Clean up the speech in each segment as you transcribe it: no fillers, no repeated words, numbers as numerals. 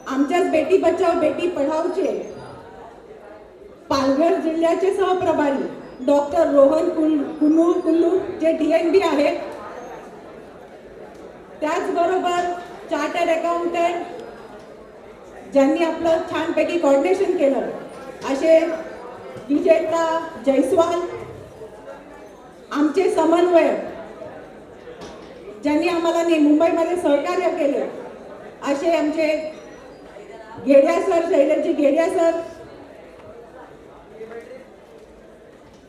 आमच्याच बेटी बचाव बेटी पढावचे पालघर जिल्ह्याचे सहप्रभारी डॉक्टर रोहन कुल्लू जे DNB आहेत, त्याचबरोबर चार्टर्ड अकाउंटंट ज्यांनी आपलं छानपैकी कोऑर्डिनेशन केलं असे विजेता जयस्वाल, आमचे समन्वयक ज्यांनी आम्हाला मुंबईमध्ये सहकार्य केले असे आमचे गेड्या सर, शैलेशजी गेड्या सर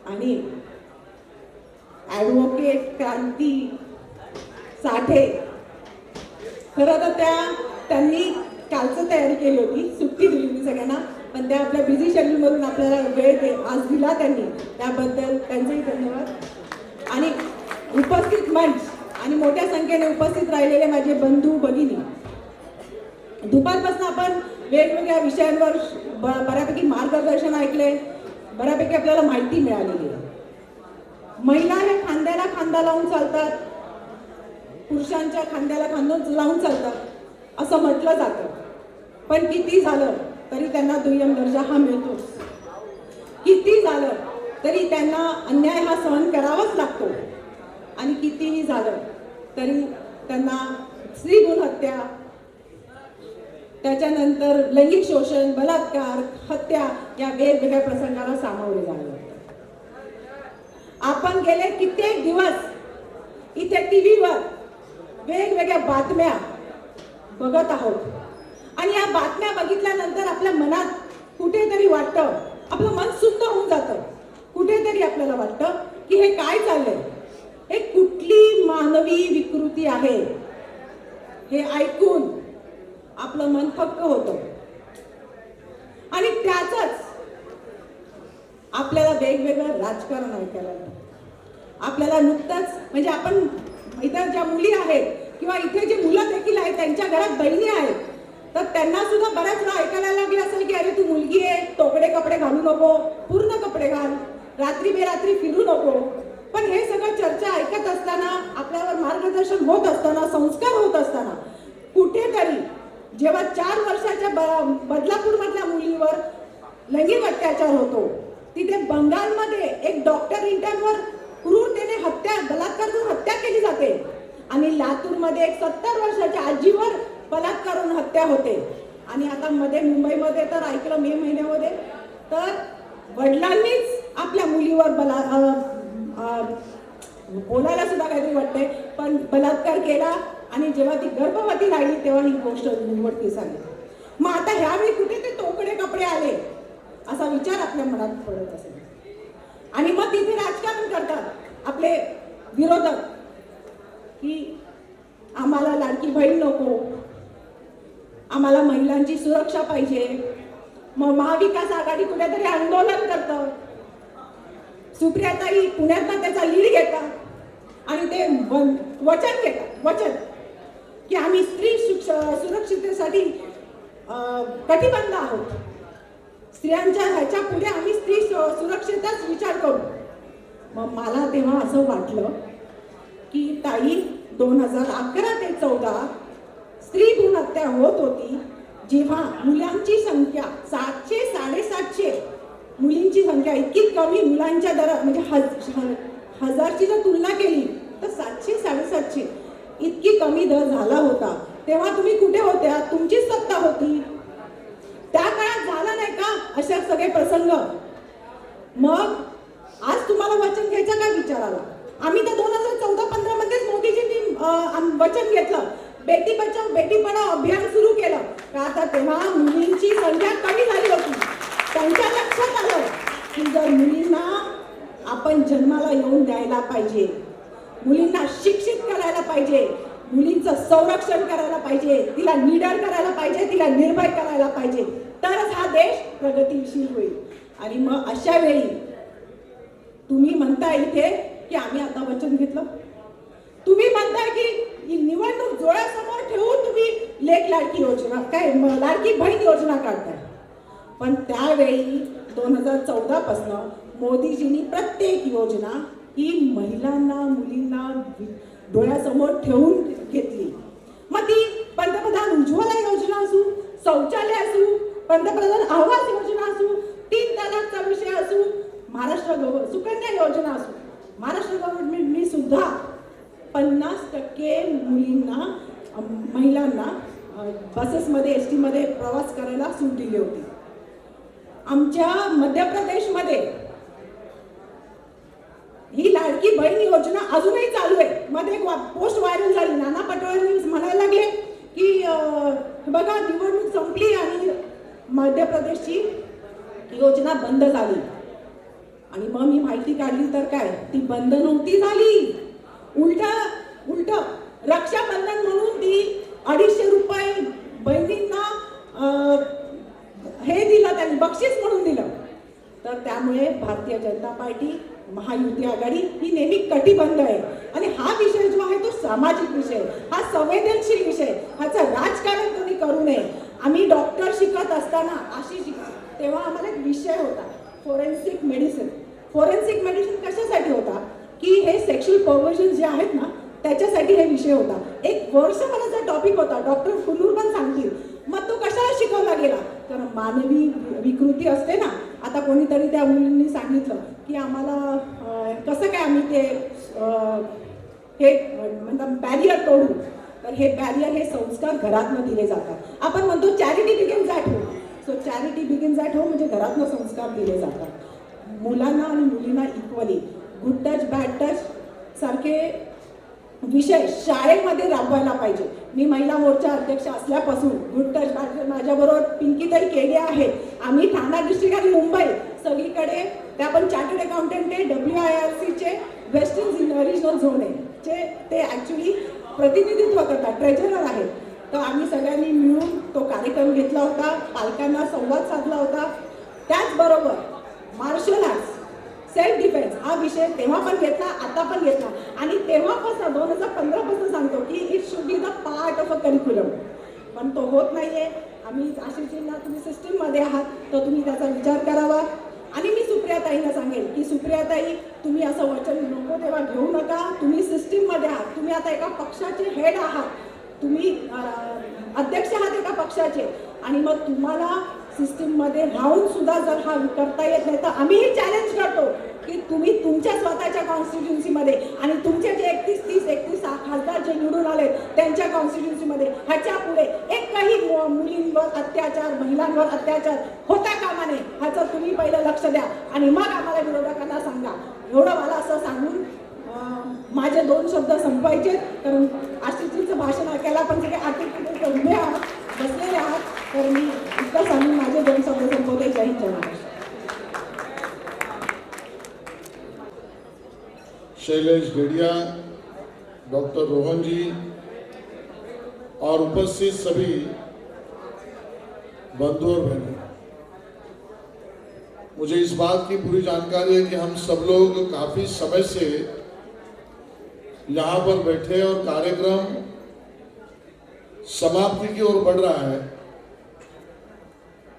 आणि ॲडव्होकेट क्रांती साठे. खरं तर त्यांनी कालचं तयारी केली होती, सुट्टी दिली होती सगळ्यांना, पण त्या आपल्या बिझी शेड्यूलमधून आपल्याला वेळ आज दिला त्यांनी, त्याबद्दल त्यांचेही धन्यवाद. आणि उपस्थित मंच आणि मोठ्या संख्येने उपस्थित राहिलेले माझे बंधू भगिनी, दुपारपासून आपण वेगवेगळ्या विषयांवर बऱ्यापैकी मार्गदर्शन ऐकले, बऱ्यापैकी आपल्याला माहिती मिळालेली आहे. महिला हे खांद्याला खांदा लावून चालतात, पुरुषांच्या खांद्याला खांदा लावून चालतात असं म्हटलं जातं, पण किती झालं तरी त्यांना दुय्यम दर्जा हा मिळतोच. किती झालं तरी त्यांना अन्याय हा सहन करावाच लागतो, आणि कितीही झालं तरी त्यांना स्त्रीभ्रूण हत्या, त्याच्यानंतर लैंगिक शोषण, बलात्कार, हत्या या वेगवेगळ्या प्रसंगाला सामोरे जावे लागते. आपण गेले कित्येक दिवस इथे टीव्हीवर वेगवेगळ्या बातम्या बघत आहोत, आणि या बातम्या बघितल्यानंतर आपल्या मनात कुठेतरी वाटतं, आपलं मन सुन्न होऊन जातं. कुठेतरी आपल्याला वाटतं की हे काय चाललंय, हे कुठली मानवी विकृती आहे. हे ऐकून आपलं मन थक्क होतं, आणि त्याचंच आपल्याला वेगवेगळं राजकारण ऐकायला मिळतं. आपल्याला नुकतंच म्हणजे आपण इतर ज्या मुली आहेत किंवा इथे जे मुलं देखील आहेत त्यांच्या घरात बहिणी आहेत, तर त्यांना सुद्धा बऱ्याच वेळा ऐकायला लागले असेल की अरे तू मुलगी आहे, तोकडे कपडे घालू नको, पूर्ण कपडे घाल, रात्री बेरात्री फिरू नको. पण हे सगळं चर्चा ऐकत असताना, आपल्यावर मार्गदर्शन होत असताना, संस्कार होत असताना, कुठेतरी जेव्हा 4 वर्षाच्या बदलापूर मधल्या मुलीवर लैंगिक अत्याचार होतो, तिथे बंगालमध्ये एक डॉक्टर इंटर्नवर क्रूरतेने बलात्कार करून हत्या केली जाते, आणि लातूरमध्ये एक 70 वर्षाच्या आजीवर बलात्कार करून हत्या होते. आणि आता मध्ये मुंबईमध्ये तर ऐकलं मे महिन्यामध्ये, तर वडिलांनीच आपल्या मुलीवर बोलायला सुद्धा काहीतरी वाटतंय, पण बलात्कार केला, आणि जेव्हा ती गर्भवती राहिली तेव्हा ही गोष्ट उघडकीस आली. मग आता ह्यावेळी कुठे ते तोकडे कपडे आले असा विचार आपल्या मनात पडत असेल, आणि मग तिथे राजकारण करतात आपले विरोधक की आम्हाला लाडकी बहीण नको, आम्हाला महिलांची सुरक्षा पाहिजे. मग महाविकास आघाडी कुठेतरी आंदोलन करतं, सुप्रियाताई पुण्यात त्याचा लीड घेतात, आणि ते वचन घेतात की आम्ही स्त्री सुरक्षिततेसाठी कटिबद्ध आहोत, स्त्रियांच्या ह्याच्या पुढे आम्ही स्त्री सुरक्षेचाच विचार करू. मग मला तेव्हा असं वाटलं की ताई 2011 ते 14 स्त्रीभ्रूण हत्या होत होती, जेव्हा मुलांची संख्या 700 750 मुलींची संख्या इतकी कमी, मुलांच्या दरात म्हणजे हजारची जर तुलना केली तर 700 750 इतकी कमी दर झाला होता. तेव्हा तुम्ही कुठे होत्या? तुमचीच सत्ता होती. त्या काळात झालं नाही का अशा सगळे प्रसंग? मग आज तुम्हाला वचन घ्यायचा काय विचार आला? आम्ही तर 2014-15 मध्येच मोदीजींनी वचन घेतलं, बेटी बचाव बेटी पढाव अभियान सुरू केलं का, तर तेव्हा मुलींची संख्या कमी झाली होती. त्यांच्या लक्षात आलं की जर मुलींना आपण जन्माला येऊन द्यायला पाहिजे, मुलींना शिक्षित करायला पाहिजे, मुलींचं संरक्षण करायला पाहिजे, तिला निडर करायला पाहिजे, तिला निर्भय करायला पाहिजे, तरच हा देश प्रगतीशील होईल. आणि मग अशा वेळी तुम्ही म्हणताय इथे की आम्ही आता वचन घेतलं, तुम्ही म्हणताय की निवडणूक डोळ्यासमोर ठेवून तुम्ही लेक लाडकी योजना काय लाडकी बहीण योजना काढताय. पण त्यावेळी 2014 पासून मोदीजींनी प्रत्येक योजना ही महिलांना मुलींना डोळ्यासमोर ठेवून घेतली. मग ती पंतप्रधान उज्ज्वला योजना असू, शौचालय असू, पंतप्रधान आवास योजना असू, 3 तलाकचा विषय असू, सुकन्या योजना असू, महाराष्ट्र गव्हर्नमेंटनी सुद्धा 50% मुलींना, महिलांना बसेसमध्ये, एस टीमध्ये प्रवास करायला सूट दिली होती. आमच्या मध्य प्रदेशमध्ये ही लाडकी बहीण योजना अजूनही चालू आहे. मध्ये एक पोस्ट व्हायरल झाली, नाना पटोले म्हणायला लागले की बघा निवडणूक संपली आणि मध्य प्रदेशची योजना बंद झाली. आणि मग मी माहिती काढली तर काय, ती बंद नव्हती झाली. उलट रक्षाबंधन म्हणून ती 250 रुपये बहिणींना हे दिलं, त्यांनी बक्षीस म्हणून दिलं. तर त्यामुळे भारतीय जनता पार्टी, महायुती आघाडी ही नेहमी कटिबद्ध आहे. आणि हा विषय जो आहे तो सामाजिक विषय, हा संवेदनशील विषय, ह्याचं राजकारण कोणी करू नये. आम्ही डॉक्टर शिकत असताना तेव्हा आम्हाला एक विषय होता फोरेन्सिक मेडिसिन. फोरेन्सिक मेडिसिन कशासाठी होता की हे सेक्शुअल पर्व्हर्जन जे आहेत ना त्याच्यासाठी हे विषय होता. 1 वर्ष मला जो टॉपिक होता, डॉक्टर फुलूर पण सांगतील. मग तो कशाला शिकवला गेला, तर मानवी विकृती असते ना. आता कोणीतरी त्या मुलींनी सांगितलं की आम्हाला कसं काय आम्ही ते हे म्हणजे बॅरियर तोडू. तर हे बॅरियर, हे संस्कार घरातनं दिले जातात. आपण म्हणतो charity begins at home. So charity begins at home म्हणजे घरातनं संस्कार दिले जातात. मुलांना आणि मुलींना equally good touch, bad touch सारखे विषय शाळेमध्ये राबवायला पाहिजे. मी महिला मोर्चा अध्यक्ष असल्यापासून गुड टच, बॅड टच माझ्याबरोबर पिंकीताई केले आहे. आम्ही ठाणा डिस्ट्रिक्ट आणि मुंबई सगळीकडे, त्या पण चार्टर्ड अकाउंटंट आहे, WIRCचे वेस्टर्न रिजनल झोन आहे, ते ॲक्च्युली प्रतिनिधित्व करतात, ट्रेझरर आहेत. तर आम्ही सगळ्यांनी मिळून तो कार्यक्रम घेतला होता, पालकांना संवाद साधला होता. त्याचबरोबर मार्शल आर्ट्स, सेल्फ डिफेन्स हा विषय तेव्हा पण घेतला, आता पण घेतला. आणि तेव्हापासून 2015 पासून सांगतो की it should be the part of a curriculum. पण तो होत नाहीये. आम्ही आशिषजींना, तुम्ही सिस्टीममध्ये आहात तर तुम्ही त्याचा विचार करावा. आणि मी सुप्रियाताईंना सांगेन की सुप्रियाताई, तुम्ही असं वचन नको तेव्हा घेऊ नका. तुम्ही सिस्टीममध्ये आहात, तुम्ही आता एका पक्षाचे हेड आहात, तुम्ही अध्यक्ष आहात एका पक्षाचे. आणि मग तुम्हाला सिस्टीममध्ये राहून सुद्धा जर हा करता येत नाही तर आम्हीही चॅलेंज करतो की तुम्ही तुमच्या स्वतःच्या कॉन्स्टिट्युन्सीमध्ये आणि तुमचे जे 31 खासदार जे निवडून आले त्यांच्या कॉन्स्टिट्युन्सीमध्ये ह्याच्या पुढे एकही मुलींवर अत्याचार, महिलांवर अत्याचार होता कामा नये. ह्याचं तुम्ही पहिलं लक्ष द्या आणि मग आम्हाला विरोधकांना सांगा. एवढं मला असं सांगून माझे 2 शब्द संपवायचे. कारण आशिषजींचं भाषण ऐकायला आपण सगळे आर्टिक्युलेट उभे आहात, बसलेले आहात. तर मी इतकं सांगून माझे 2 शब्द संपवते. जय हिंद, जय महाराष्ट्र. शैलेश गेड़िया, डॉक्टर रोहन जी और उपस्थित सभी बंधु और बहनें, मुझे इस बात की पूरी जानकारी है कि हम सब लोग काफी समय से यहाँ पर बैठे और कार्यक्रम समाप्ति की ओर बढ़ रहा है.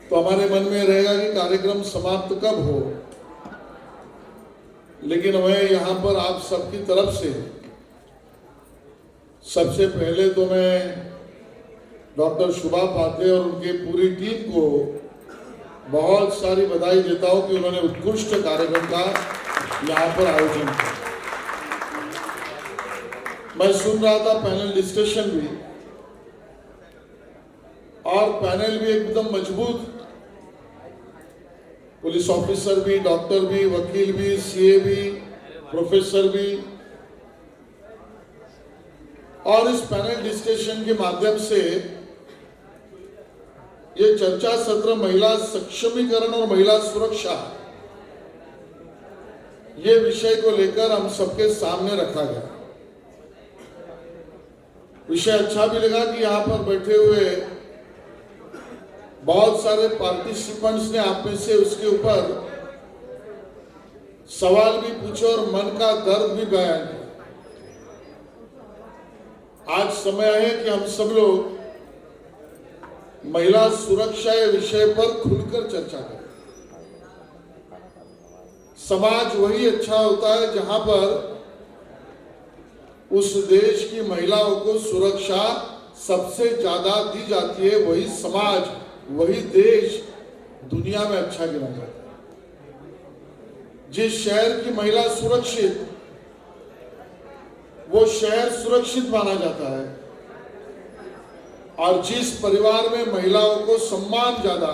तो हमारे मन में रहेगा कि कार्यक्रम समाप्त कब हो. लेकिन मैं यहाँ पर आप सबकी तरफ से सबसे पहले तो मैं डॉक्टर शुभा पात्रे और उनके पूरी टीम को बहुत सारी बधाई देता हूं कि उन्होंने उत्कृष्ट कार्यक्रम का यहाँ पर आयोजन किया. मैं सुन रहा था पैनल डिस्कशन भी, और पैनल भी एकदम मजबूत, पुलिस ऑफिसर भी, डॉक्टर भी, वकील भी, सीए भी, प्रोफेसर भी. और इस पैनल डिस्कशन के माध्यम से ये चर्चा सत्र महिला सक्षमीकरण और महिला सुरक्षा, ये विषय को लेकर हम सबके सामने रखा गया. विषय अच्छा भी लगा कि यहाँ पर बैठे हुए बहुत सारे पार्टिसिपेंट्स ने आप में से उसके ऊपर सवाल भी पूछे और मन का दर्द भी बयान किया. आज समय है कि हम सब लोग महिला सुरक्षा के विषय पर खुलकर चर्चा करें. समाज वही अच्छा होता है जहां पर उस देश की महिलाओं को सुरक्षा सबसे ज्यादा दी जाती है, वही समाज, वही देश दुनिया में अच्छा गिना जाता है। जिस शहर की महिला सुरक्षित, वो शहर सुरक्षित माना जाता है, और जिस परिवार में महिलाओं को सम्मान ज्यादा,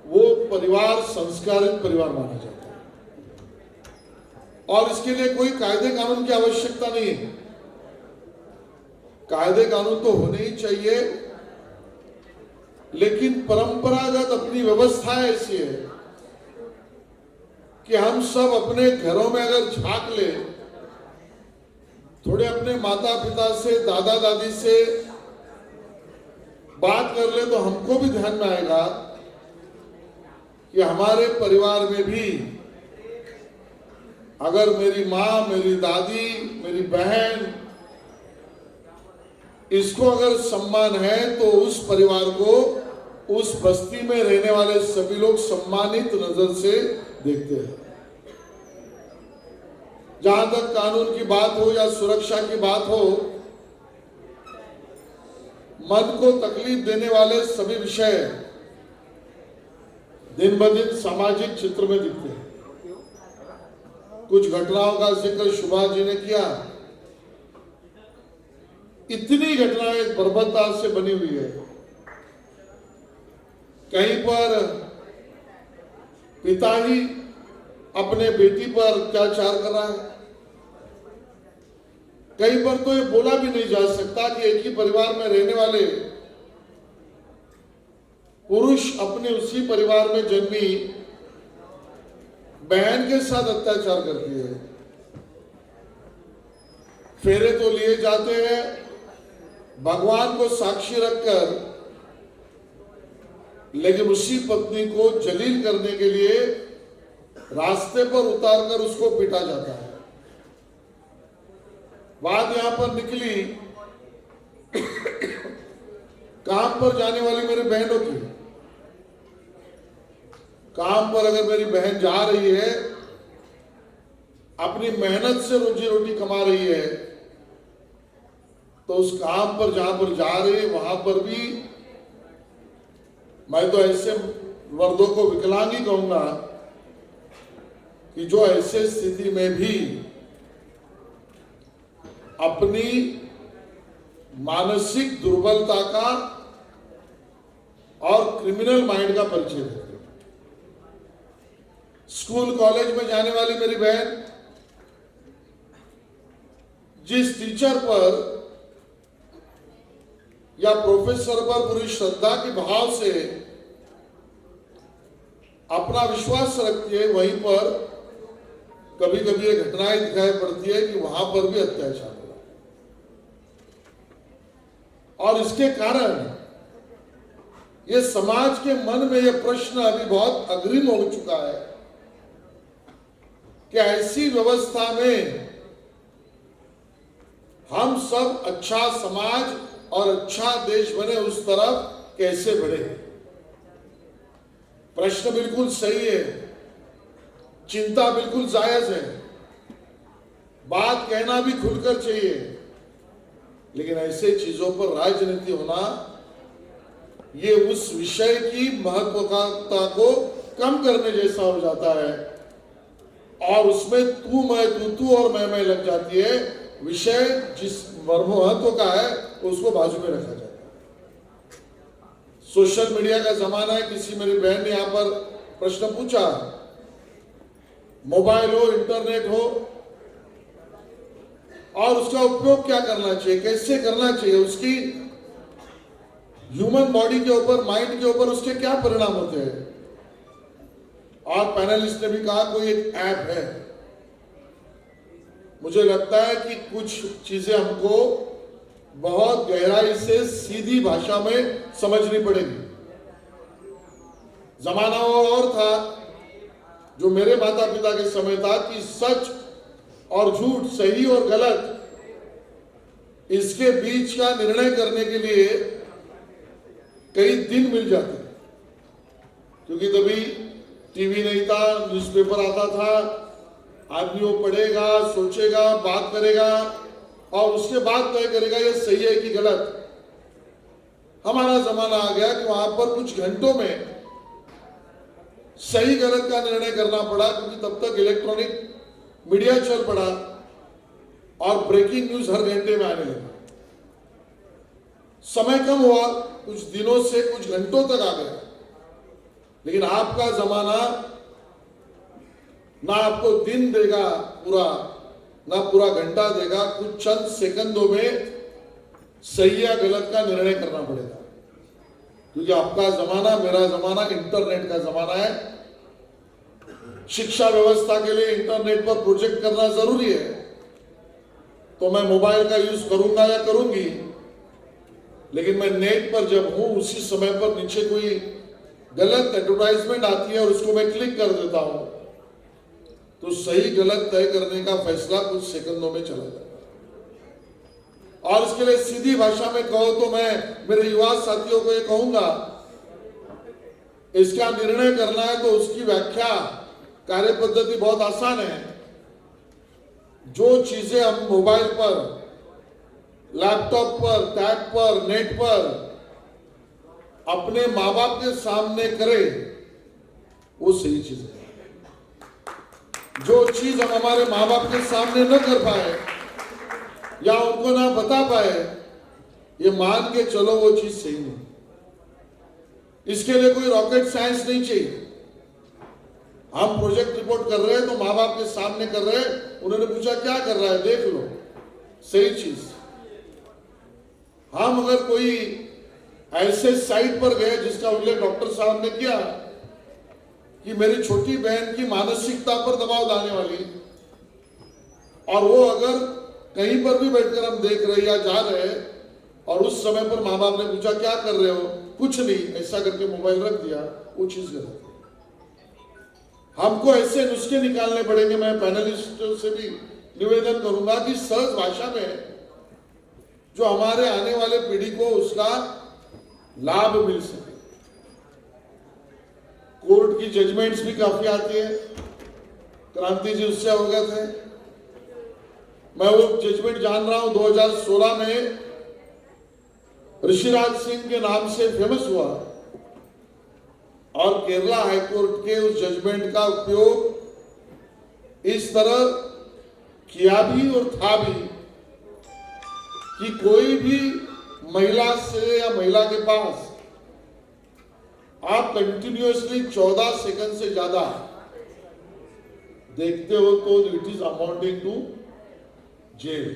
वो परिवार संस्कारित परिवार माना जाता है। और इसके लिए कोई कायदे कानून की आवश्यकता नहीं है। कायदे कानून तो होने ही चाहिए, लेकिन परंपरागत अपनी व्यवस्था ऐसी है कि हम सब अपने घरों में अगर झांक ले, थोड़े अपने माता पिता से, दादा दादी से बात कर ले, तो हमको भी ध्यान में आएगा कि हमारे परिवार में भी अगर मेरी माँ, मेरी दादी, मेरी बहन, इसको अगर सम्मान है, तो उस परिवार को, उस बस्ती में रहने वाले सभी लोग सम्मानित नजर से देखते हैं। जहां तक कानून की बात हो या सुरक्षा की बात हो, मन को तकलीफ देने वाले सभी विषय दिन ब दिन सामाजिक चित्र में दिखते हैं। कुछ घटनाओं का जिक्र सुभाष जी ने किया। इतनी घटनाएं बर्बरता से बनी हुई है। कहीं पर पिता ही अपने बेटी पर अत्याचार कर रहा है, कहीं पर तो ये बोला भी नहीं जा सकता कि एक ही परिवार में रहने वाले पुरुष अपने उसी परिवार में जन्मी बहन के साथ अत्याचार करती है। फेरे तो लिए जाते हैं भगवान को साक्षी रखकर, लेकिन उसी पत्नी को जलील करने के लिए रास्ते पर उतारकर उसको पीटा जाता है। बात यहां पर निकली काम पर जाने वाली मेरी बहनों की। काम पर अगर मेरी बहन जा रही है, अपनी मेहनत से रोजी रोटी कमा रही है, तो उस काम पर जहां पर जा रही है, वहां पर भी मैं तो ऐसे मर्दों को विकलांग ही कहूंगा कि जो ऐसे स्थिति में भी अपनी मानसिक दुर्बलता का और क्रिमिनल माइंड का परिचय देते। स्कूल कॉलेज में जाने वाली मेरी बहन जिस टीचर पर या प्रोफेसर पर पूरी श्रद्धा के भाव से अपना विश्वास रखती है, वहीं पर कभी कभी ये घटनाएं दिखाई पड़ती है कि वहां पर भी अत्याचार हो रहा है। और इसके कारण ये समाज के मन में ये प्रश्न अभी बहुत अग्रिम हो चुका है कि ऐसी व्यवस्था में हम सब अच्छा समाज और अच्छा देश बने, उस तरफ कैसे बढ़े। प्रश्न बिल्कुल सही है, चिंता बिल्कुल जायज है, बात कहना भी खुलकर चाहिए, लेकिन ऐसे चीजों पर राजनीति होना ये उस विषय की महत्वता को कम करने जैसा हो जाता है, और उसमें तू मैं, तू और मैं लग जाती है। विषय जिस महत्व का है उसको बाजू में रखा जाता है। सोशल मीडिया का जमाना है। किसी मेरी बहन ने यहां पर प्रश्न पूछा, मोबाइल हो, इंटरनेट हो, और उसका उपयोग क्या करना चाहिए, कैसे करना चाहिए, उसकी ह्यूमन बॉडी के ऊपर, माइंड के ऊपर उसके क्या परिणाम होते हैं। और पैनलिस्ट ने भी कहा कोई एक ऐप है। मुझे लगता है कि कुछ चीजें हमको बहुत गहराई से सीधी भाषा में समझनी पड़ेगी। जमाना और था जो मेरे माता पिता के समय था कि सच और झूठ, सही और गलत, इसके बीच का निर्णय करने के लिए कई दिन मिल जाते, क्योंकि तभी टीवी नहीं था, न्यूज़पेपर आता था, आदमी वो पढ़ेगा, सोचेगा, बात करेगा, और उसके बाद तय करेगा ये सही है कि गलत। हमारा जमाना आ गया कि वहां पर कुछ घंटों में सही गलत का निर्णय करना पड़ा, क्योंकि तब तक इलेक्ट्रॉनिक मीडिया चल पड़ा और ब्रेकिंग न्यूज हर घंटे में आने लगा। समय कम हुआ, कुछ दिनों से कुछ घंटों तक आ गया। लेकिन आपका जमाना ना आपको दिन देगा पूरा, ना पूरा घंटा देगा, कुछ चंद सेकंडों में सही या गलत का निर्णय करना पड़ेगा। क्योंकि आपका जमाना, मेरा जमाना इंटरनेट का जमाना है। शिक्षा व्यवस्था के लिए इंटरनेट पर प्रोजेक्ट करना जरूरी है, तो मैं मोबाइल का यूज करूंगा या करूंगी, लेकिन मैं नेट पर जब हूं उसी समय पर नीचे कोई गलत एडवर्टाइजमेंट आती है और उसको मैं क्लिक कर देता हूं, तो सही गलत तय करने का फैसला कुछ सेकंडों में चला जाता है। और इसके लिए सीधी भाषा में कहो तो मैं मेरे युवा साथियों को ये कहूंगा, इसका निर्णय करना है तो उसकी व्याख्या, कार्य पद्धति बहुत आसान है। जो चीजें हम मोबाइल पर, लैपटॉप पर, टैब पर, नेट पर अपने माँ बाप के सामने करें, वो सही चीज है। जो चीज हम हमारे माँ बाप के सामने न कर पाए या उनको ना बता पाए, ये मान के चलो वो चीज सही नहीं। इसके लिए कोई रॉकेट साइंस नहीं चाहिए। हम प्रोजेक्ट रिपोर्ट कर रहे हैं तो माँ बाप के सामने कर रहे हैं, उन्होंने पूछा क्या कर रहा है, देख लो, सही चीज। हम अगर कोई ऐसे साइट पर गए जिसका उल्लेख डॉक्टर साहब ने किया कि मेरी छोटी बहन की मानसिकता पर दबाव डालने वाली, और वो अगर कहीं पर भी बैठकर हम देख रहे या जा रहे और उस समय पर माँ बाप ने पूछा क्या कर रहे हो, कुछ नहीं, ऐसा करके मोबाइल रख दिया, वो चीज गलत है। हमको ऐसे नुस्खे निकालने पड़ेंगे। मैं पैनलिस्टों से भी निवेदन करूंगा कि सहज भाषा में जो हमारे आने वाले पीढ़ी को उसका लाभ मिल सके। कोर्ट की जजमेंट्स भी काफी आती है, क्रांति जी उससे अवगत है। मैं वो जजमेंट जान रहा हूं 2016 में ऋषिराज सिंह के नाम से फेमस हुआ, और केरला हाईकोर्ट के उस जजमेंट का उपयोग इस तरह किया भी और था भी कि कोई भी महिला से या महिला के पास आप कंटिन्यूअसली 14 सेकंड से ज्यादा देखते हो तो it is amounting to jail.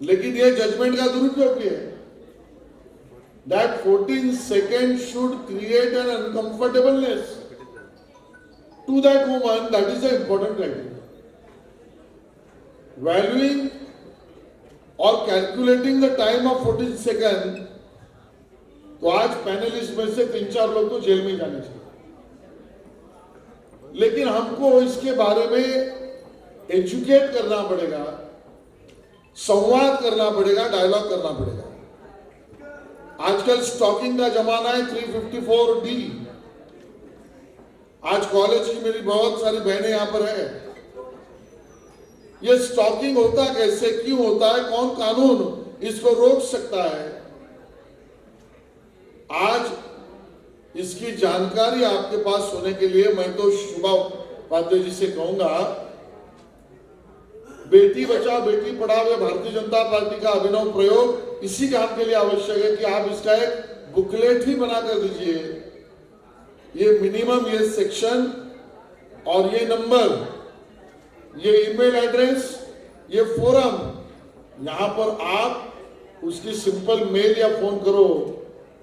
लेकिन यह जजमेंट का दुरुपयोग भी है। That 14 seconds should create an uncomfortableness to that woman. That is the important criteria. Valuing or calculating the time of 14 seconds, तो आज पैनलिस्ट में से 3-4 लोग तो जेल में जाने चाहिए। लेकिन हमको इसके बारे में एजुकेट करना पड़ेगा, संवाद करना पड़ेगा, डायलॉग करना पड़ेगा। आजकल स्टॉकिंग का जमाना है, 354D। आज कॉलेज की मेरी बहुत सारी बहनें यहां पर है। ये स्टॉकिंग होता कैसे, क्यों होता है, कौन कानून इसको रोक सकता है, आज इसकी जानकारी आपके पास होने के लिए मैं तो शुभा उपाध्याय जी से कहूंगा, बेटी बचाओ बेटी पढ़ाओ ये भारतीय जनता पार्टी का अभिनव प्रयोग इसी काम के लिए आवश्यक है कि आप इसका एक बुकलेट ही बना कर दीजिए। ये मिनिमम, ये सेक्शन और ये नंबर, ये ईमेल एड्रेस, ये फोरम, यहां पर आप उसकी सिंपल मेल या फोन करो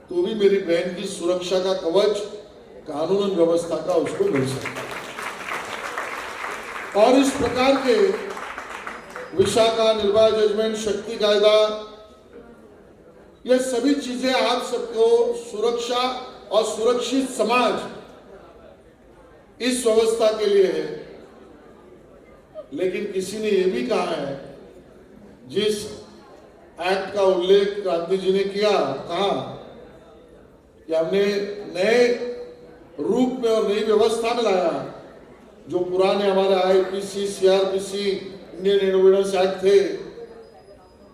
तो भी मेरी बहन की सुरक्षा का कवच कानून व्यवस्था का उसको मिल सकता है। और इस प्रकार के विशाखा, निर्भया जजमेंट, शक्ति कायदा, ये सभी चीजें आप सबको सुरक्षा और सुरक्षित समाज इस व्यवस्था के लिए है। लेकिन किसी ने यह भी कहा है, जिस एक्ट का उल्लेख क्रांति जी ने किया, कहा कि हमने नए रूप में और नई व्यवस्था में लाया, जो पुराने हमारे IPC, CrPC, Indian innovators act थे,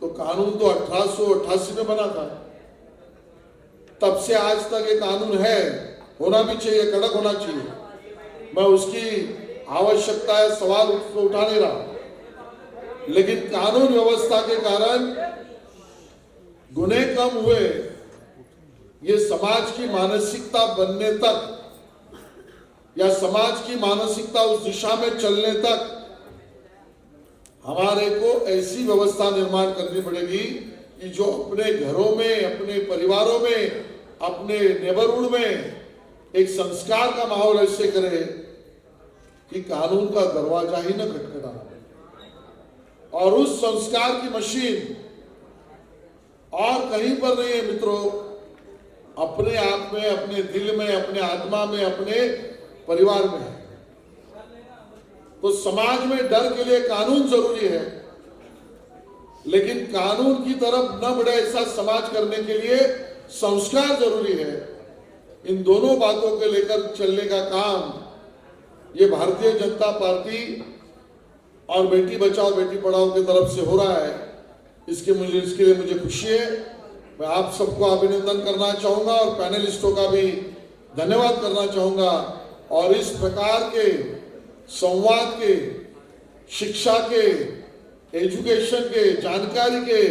तो कानून तो 1888 में बना था, तब से आज तक ये कानून है, होना भी चाहिए, कड़क होना चाहिए। मैं उसकी आवश्यकता है सवाल उठा नहीं रहा, लेकिन कानून व्यवस्था के कारण गुने कम हुए, ये समाज की मानसिकता बनने तक या समाज की मानसिकता उस दिशा में चलने तक हमारे को ऐसी व्यवस्था निर्माण करनी पड़ेगी कि जो अपने घरों में, अपने परिवारों में, अपने नेबरहुड में एक संस्कार का माहौल ऐसे करे कि कानून का दरवाजा ही न खटखटा, और उस संस्कार की मशीन और कहीं पर नहीं है मित्रों, अपने आप में, अपने दिल में, अपने आत्मा में, अपने परिवार में है। तो समाज में डर के लिए कानून जरूरी है, लेकिन कानून की तरफ न बढ़े ऐसा समाज करने के लिए संस्कार जरूरी है। इन दोनों बातों को लेकर चलने का काम ये भारतीय जनता पार्टी और बेटी बचाओ बेटी पढ़ाओ की तरफ से हो रहा है। इसके लिए मुझे खुशी है। मैं आप सबको अभिनंदन करना चाहूंगा और पैनलिस्टों का भी धन्यवाद करना चाहूंगा। और इस प्रकार के संवाद के, शिक्षा के, एजुकेशन के, जानकारी के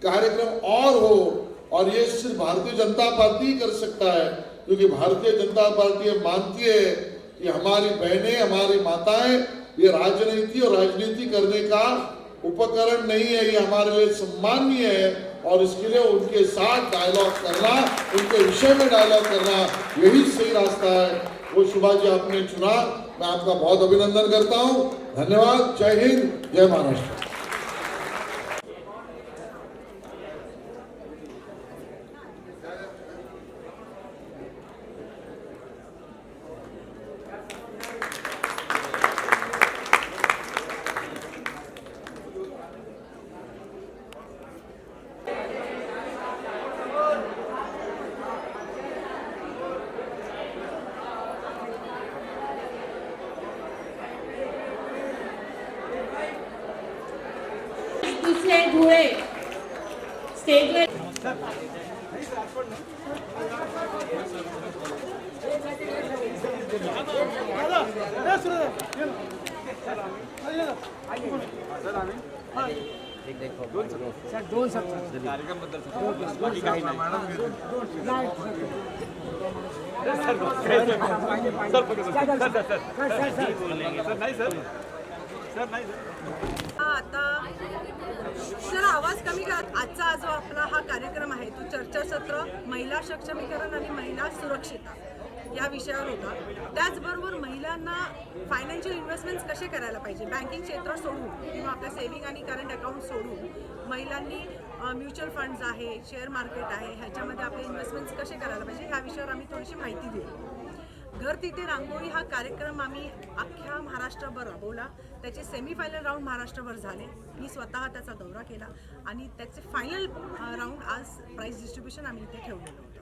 कार्यक्रम और हो, और ये सिर्फ भारतीय जनता पार्टी ही कर सकता है, क्योंकि भारतीय जनता पार्टी ये मानती है कि हमारी बहनें, हमारी माताएं ये राजनीति और राजनीति करने का उपकरण नहीं है, ये हमारे लिए सम्माननीय है। और इसके लिए उनके साथ डायलॉग करना, उनके विषय में डायलॉग करना, यही सही रास्ता है। वो शुभा जी आपने चुना, मैं आपका बहुत अभिनंदन करता हूं। धन्यवाद। जय हिंद, जय महाराष्ट्र। दुसरे धुळे स्टेजवर दोन कार्यक्रम बद्दल बाकी काही आता जरा आवाज कमी करा. आजचा जो आपला हा कार्यक्रम आहे तो चर्चासत्र महिला सक्षमीकरण आणि महिला सुरक्षितता या विषयावर होता. त्याचबरोबर महिलांना फायनान्शियल इन्व्हेस्टमेंट्स कसे करायला पाहिजे, बँकिंग क्षेत्र सोडून किंवा आपल्या सेव्हिंग आणि करंट अकाउंट सोडून महिलांनी म्युच्युअल फंड्स आहे, शेअर मार्केट आहे, ह्याच्यामध्ये आपले इन्व्हेस्टमेंट्स कसे करायला पाहिजे ह्या विषयावर आम्ही थोडीशी माहिती दिली. घर तिथे रांगोळी हा कार्यक्रम आम्ही अख्ख्या महाराष्ट्रभर राबवला. त्याचे सेमीफायनल राऊंड महाराष्ट्रभर झाले. मी स्वतः त्याचा दौरा केला आणि त्याचे फायनल राऊंड आज प्राइस डिस्ट्रीब्यूशन आम्ही इथे ठेवलेलं होतं.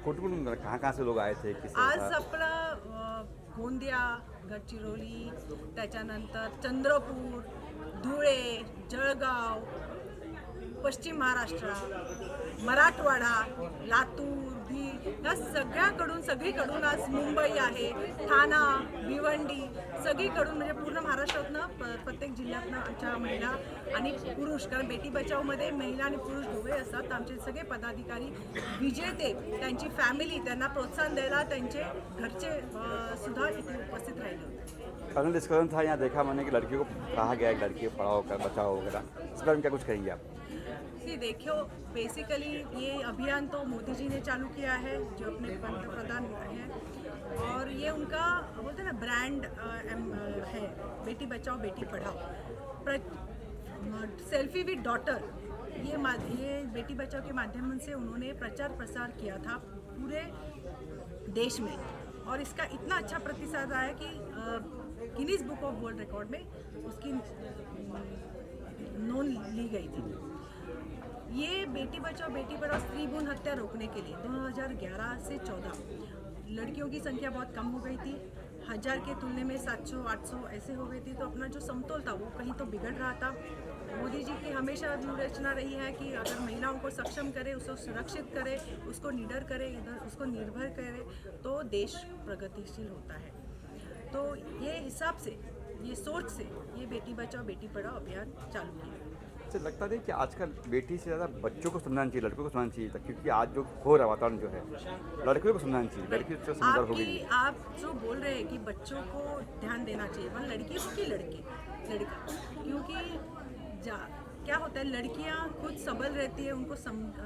कहाँ से लोग आए थे? आज आपला गोंदिया, गडचिरोली, त्याच्यानंतर चंद्रपूर, धुळे, जळगाव, पश्चिम महाराष्ट्र, मराठवाडा, लातूर, बीड या सगळीकडून आज मुंबई आहे, ठाणा, भिवंडी सगळीकडून म्हणजे पूर्ण महाराष्ट्रातनं प्रत्येक जिल्ह्यातनं आमच्या महिला आणि पुरुष, कारण बेटी बचावमध्ये महिला आणि पुरुष दोघे असतात. आमचे सगळे पदाधिकारी, विजेते, त्यांची फॅमिली, त्यांना प्रोत्साहन द्यायला त्यांचे घरचे सुद्धा इथे उपस्थित राहिले होते. पैनल डिस्कशन था, यहाँ देखा मैंने कि लड़कियों को कहा गया है लड़की पढ़ाओ कर बचाओ वगैरह, इस बारे में क्या कुछ कहेंगे आप? देखो बेसिकली ये अभियान तो मोदी जी ने चालू किया है, जो अपने पंतप्रधान हैं, और ये उनका बोलते हैं ना ब्रांड है, Beti Bachao Beti Padhao, selfie with daughter, ये बेटी बचाओ के माध्यम से उन्होंने प्रचार प्रसार किया था पूरे देश में, और इसका इतना अच्छा प्रतिसाद आया कि Guinness book of world record में उसकी नोंद ली गई थी. ये बेटी बचाओ बेटी पढ़ाओ स्त्री भ्रूण हत्या रोकने के लिए 2011 से 14 लड़कियों की संख्या बहुत कम हो गई थी. 1000 के तुलने में 700-800 ऐसे हो गई थी. तो अपना जो समतोल था वो कहीं तो बिगड़ रहा था. मोदी जी की हमेशा व्यूहरचना रही है कि अगर महिलाओं को सक्षम करे, उसको सुरक्षित करे, उसको निडर करे, इधर उसको निर्भर करे, तो देश प्रगतिशील होता है। तो ये हिसाब से, ये सोच से ये बेटी बचाओ बेटी पढ़ाओ अभियान चालू किया। मुझे लगता है कि आजकल बेटी से ज़्यादा बच्चों को समझाना चाहिए, लड़कों को समझाना चाहिए, क्योंकि आज जो हो रहा वातावरण जो है लड़कियों को समझाना चाहिए, लड़की तो समझदार होगी नहीं। आप जो बोल रहे हैं कि बच्चों को ध्यान देना चाहिए, मतलब लड़की हो कि लड़का, क्योंकि क्या होता है, लड़कियां खुद सबल रहती है, उनको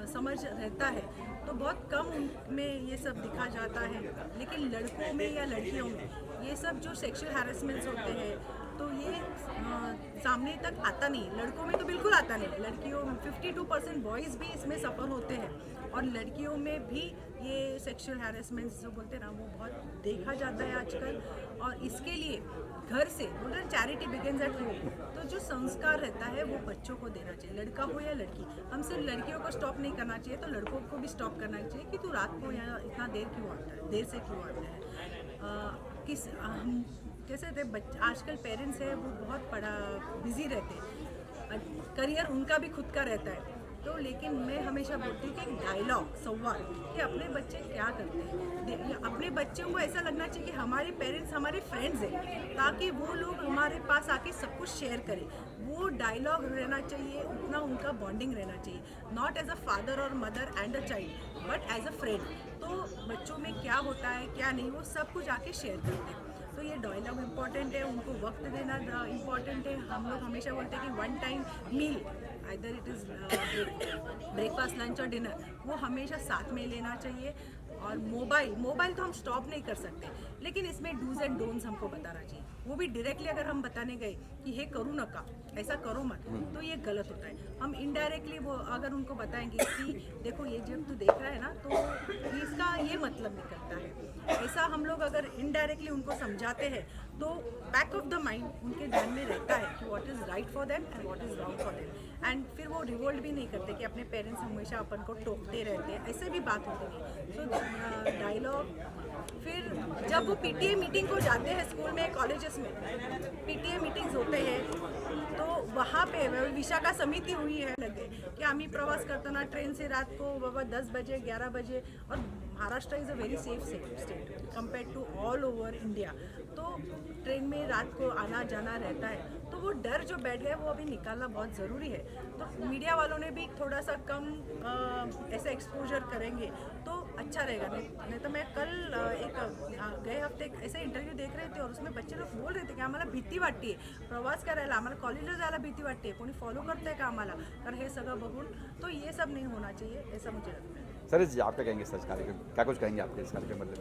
समझ रहता है, तो बहुत कम उनमें ये सब दिखा जाता है। लेकिन लड़कों में या लड़कियों में ये सब जो सेक्सुअल हैरेसमेंट्स होते हैं, तो ये सामने तक आता नहीं। लड़कों में तो बिल्कुल आता नहीं, लड़कियों में 52% बॉयज़ भी इसमें सफ़र होते हैं, और लड़कियों में भी ये सेक्सुअल हैरेसमेंट्स जो बोलते हैं ना, वो बहुत देखा जाता है आजकल। और इसके लिए घर से बोल रहे चैरिटी बिगिंस एट होम, तो जो संस्कार रहता है वो बच्चों को देना चाहिए, लड़का हो या लड़की। हम सिर्फ लड़कियों को स्टॉप नहीं करना चाहिए, तो लड़कों को भी स्टॉप करना चाहिए कि तू रात को यहाँ इतना देर से क्यों आता है। कैसे थे आजकल पेरेंट्स है वो बहुत बिजी रहते हैं, करियर उनका भी खुद का रहता है, तो लेकिन मैं हमेशा बोलती हूँ कि डायलॉग, संवाद, कि अपने बच्चे क्या करते हैं, अपने बच्चों को ऐसा लगना चाहिए कि हमारे पेरेंट्स हमारे फ्रेंड्स हैं, ताकि वो लोग हमारे पास आके सब कुछ शेयर करें। वो डायलॉग रहना चाहिए, उतना उनका बॉन्डिंग रहना चाहिए, नॉट एज अ फादर और mother and a child, but as a friend. तो बच्चों में क्या होता है क्या नहीं, वो सब कुछ आके शेयर करते हैं। तो ये डायलॉग इम्पॉर्टेंट है, उनको वक्त देना इम्पॉर्टेंट है। हम लोग हमेशा बोलते हैं कि 1 time meal, either it is breakfast, lunch और डिनर, वो हमेशा साथ में लेना चाहिए। और मोबाइल तो हम स्टॉप नहीं कर सकते, लेकिन इसमें डूज एंड डोंट्स हमको बताना चाहिए। वो भी डायरेक्टली अगर हम बताने गए कि हे करो नका, ऐसा करो मत, तो ये गलत होता है। हम इनडायरेक्टली वो अगर उनको बताएंगे कि देखो ये जब तू देख रहा है ना, तो इसका ये मतलब निकलता है, ऐसा हम लोग अगर इनडायरेक्टली उनको समझाते हैं, तो बैक ऑफ द माइंड उनके ध्यान में रहता है कि what is right for them and what is wrong for them. And फिर वो रिवोल्ट भी नहीं करते कि अपने पेरेंट्स हमेशा अपन को टोकते रहते हैं, ऐसे भी बात होती नहीं। सो डायलॉग, फिर जब वो पीटीए मीटिंग को जाते हैं स्कूल में, कॉलेजेस में पीटीए मीटिंग्स होते हैं, तो वहाँ पे विशाखा समिति हुई है लगे की आम्ही प्रवास करताना ट्रेन से रात को बाबा 10 बजे 11 बजे, और Maharashtra is a very safe state compare to all over India. तो ट्रेन में रात को आना जाना रहता है, तो वो डर जो बैठ गया वो अभी निकालना बहुत ज़रूरी है। तो मीडिया वालों ने भी थोड़ा सा कम ऐसा एक्सपोजर करेंगे तो अच्छा रहेगा। नहीं तो मैं कल गए हफ्ते एक ऐसा इंटरव्यू देख रहे थे, और उसमें बच्चे लोग बोल रहे थे की आम्हाला भीती वाटते, प्रवास करायला आम्हाला कॉलेजला जायला भीती वाटते, कोणी फॉलो करतंय का आम्हाला, तर हे सगळं बघून, तो ये सब नहीं होना चाहिए, ऐसा मुझे लगता है। सर जी, आप क्या कहेंगे सर कार्यक्रम, क्या कुछ कहेंगे आपके इस कार्यक्रम मतलब?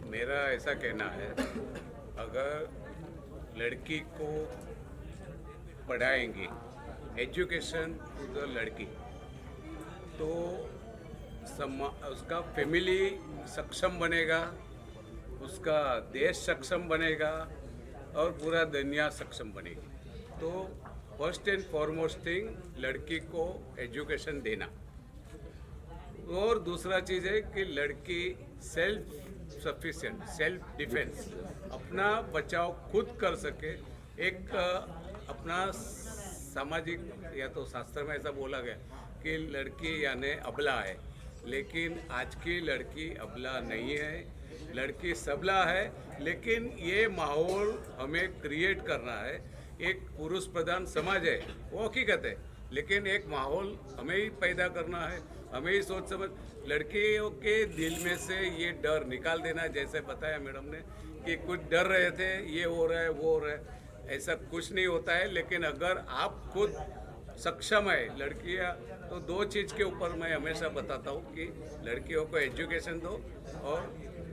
मेरा ऐसा कहना है, अगर लड़की को पढ़ाएंगे, एजुकेशन टू द लड़की, तो उसका फैमिली सक्षम बनेगा, उसका देश सक्षम बनेगा, और पूरा दुनिया सक्षम बनेगी। तो फर्स्ट एंड फॉरमोस्ट थिंग, लड़की को एजुकेशन देना। और दूसरा चीज़ है कि लड़की सेल्फ सफिशिएंट, सेल्फ डिफेंस, अपना बचाव खुद कर सके। एक अपना सामाजिक, या तो शास्त्र में ऐसा बोला गया कि लड़की यानी अबला है, लेकिन आज की लड़की अबला नहीं है, लड़की सबला है। लेकिन ये माहौल हमें क्रिएट करना है। एक पुरुष प्रधान समाज है, वो हकीकत है, लेकिन एक माहौल हमें ही पैदा करना है, हमें ही सोच समझ, लड़कियों के दिल में से ये डर निकाल देना। जैसे बताया मैडम ने कि कुछ डर रहे थे, ये हो रहा है वो हो रहा है, ऐसा कुछ नहीं होता है। लेकिन अगर आप खुद सक्षम है लड़कियां, तो 2 चीज़ के ऊपर मैं हमेशा बताता हूँ कि लड़कियों को एजुकेशन दो, और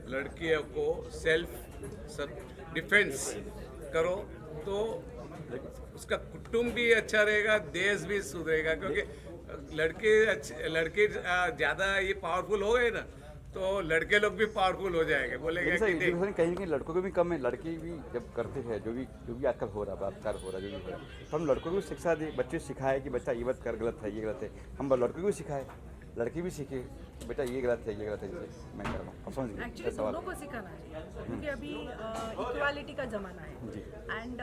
लड़कियों को सेल्फ डिफेंस करो, तो उसका कुटुंब भी अच्छा रहेगा, देश भी सुधरेगा। क्योंकि लड़की ज़्यादा ये पावरफुल हो गए ना, तो लड़के लोग भी पावरफुल हो जाएंगे, बोलेंगे कि एजुकेशन कहीं ना कहीं लड़कों को भी कम है, लड़के भी जब करते हैं जो भी आजकल हो रहा है, बलात्कार हो रहा है, जो भी हो रहा है, तो हम लड़कों को भी शिक्षा दें, बच्चे सिखाए कि बच्चा ये मत कर, गलत है, ये गलत है, हम लड़कों को भी सिखाए। लड़की भी सीखे बेटा ये गलत है जैसे मैं कह रहा हूँ आप समझ गए एक्चुअली सवाल दोनों को सिखाना चाहिए क्योंकि अभी इक्वालिटी का ज़माना है जी। एंड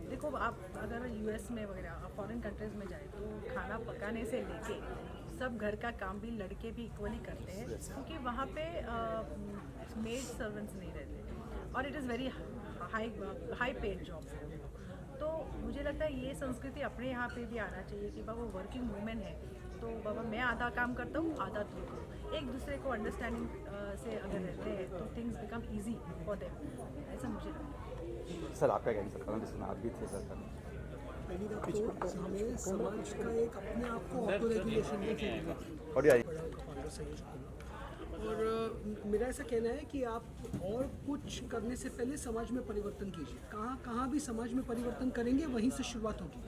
देखो आप अगर यूएस में वगैरह फॉरेन कंट्रीज में जाए तो खाना पकाने से लेके सब घर का काम भी लड़के भी इक्वली करते हैं क्योंकि वहाँ पे मेड सर्वेंट्स नहीं रहते और it is very high paid job है। तो मुझे लगता है ये संस्कृति अपने यहाँ पे भी आना चाहिए कि बाबा वर्किंग वूमेन है तो बाबा मैं आधा काम करता हूँ आधा तू करो। एक दूसरे को अंडरस्टैंडिंग से अगर रहते हैं तो things become easy for them, ऐसा मुझे लगता है। सर आपका क्या सरकार जिसमें आप भी थे सर पहली बात तो हमें समाज का एक अपने आप को ऑटो रेगुलेशन में चाहिए और यार और मेरा ऐसा कहना है कि आप और कुछ करने से पहले समाज में परिवर्तन कीजिए। कहाँ भी समाज में परिवर्तन करेंगे वहीं से शुरुआत होगी।